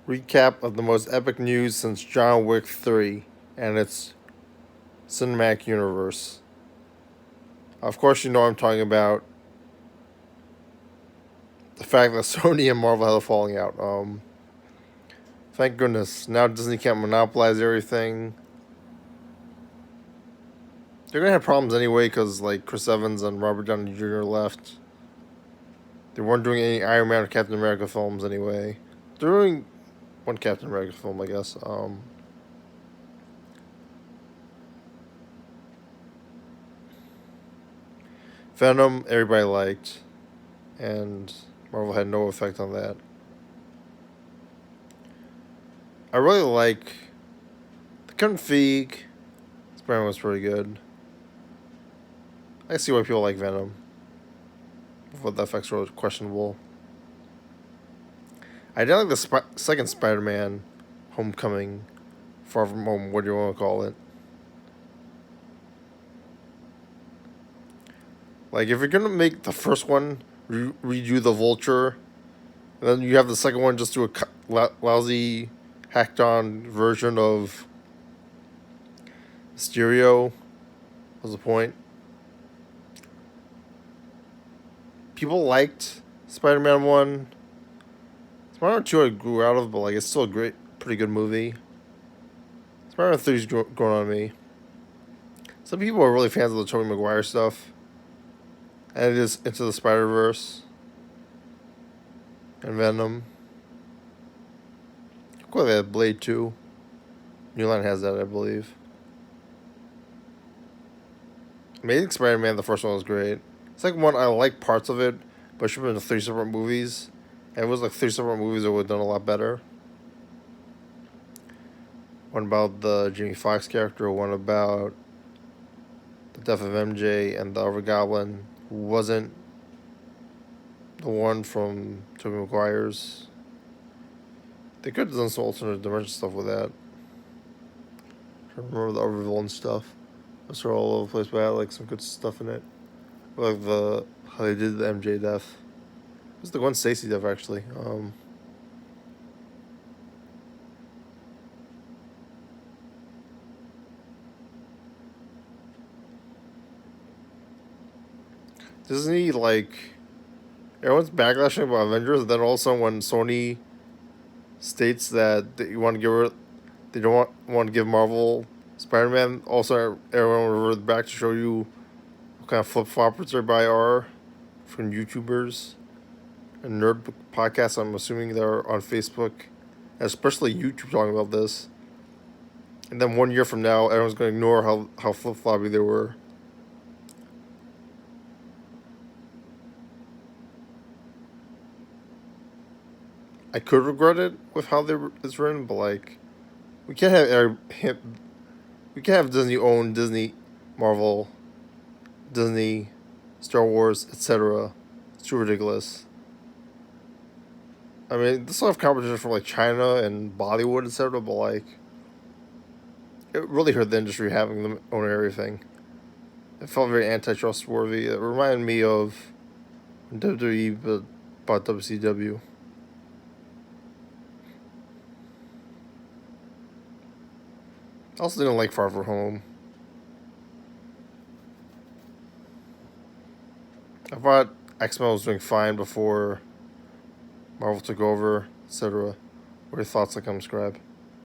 recap of the most epic news since John Wick 3 and its cinematic universe. Of course, you know I'm talking about the fact that Sony and Marvel had a falling out. Thank goodness. Now Disney can't monopolize everything. They're gonna have problems anyway because like Chris Evans and Robert Downey Jr. left. They weren't doing any Iron Man or Captain America films anyway. They're doing one Captain America film, I guess. Venom, everybody liked, and Marvel had no effect on that. I really like the Kevin Feige. Spider-Man was pretty good. I see why people like Venom. But the effects were questionable. I did like the second Spider-Man, Homecoming, Far From Home, what do you want to call it? Like, if you're gonna make the first one redo the Vulture, and then you have the second one just do a lousy, hacked-on version of Stereo, was the point. People liked Spider-Man 1. Spider-Man 2 I grew out of, but like it's still a pretty good movie. Spider-Man 3 is growing on me. Some people are really fans of the Tobey Maguire stuff. And it is Into the Spider-Verse. And Venom. Of course, they had Blade 2. New Line has that, I believe. Amazing Spider-Man, the first one was great. Second one, I like parts of it, but it should have been 3 separate movies. And it was like 3 separate movies that would have done a lot better. One about the Jamie Foxx character, one about the death of MJ, and the other Goblin, who wasn't the one from Tobey Maguire's. They could have done some alternate dimension stuff with that. I don't remember the other villain stuff. Those are all over the place, but I had like some good stuff in it. Like how they did the MJ death. It was the Gwen Stacy death actually. Disney, like, everyone's backlashing about Avengers, and then all of a sudden when Sony states that you want to they don't want to give Marvel Spider-Man, also everyone reverted back to show you what kind of flip-floppers everybody are from YouTubers and nerd podcasts. I'm assuming they're on Facebook, especially YouTube, talking about this. And then 1 year from now, everyone's going to ignore how flip-floppy they were. I could regret it with how it's written, but like, we can't we can't have Disney own Disney, Marvel, Disney, Star Wars, etc. It's too ridiculous. I mean, this will have competition from like China and Bollywood, etc. But like, it really hurt the industry having them own everything. It felt very antitrustworthy. It reminded me of WWE but bought WCW. I also didn't like Far From Home. I thought X-Men was doing fine before Marvel took over, etc. What are your thoughts? Like, I'm subscribe.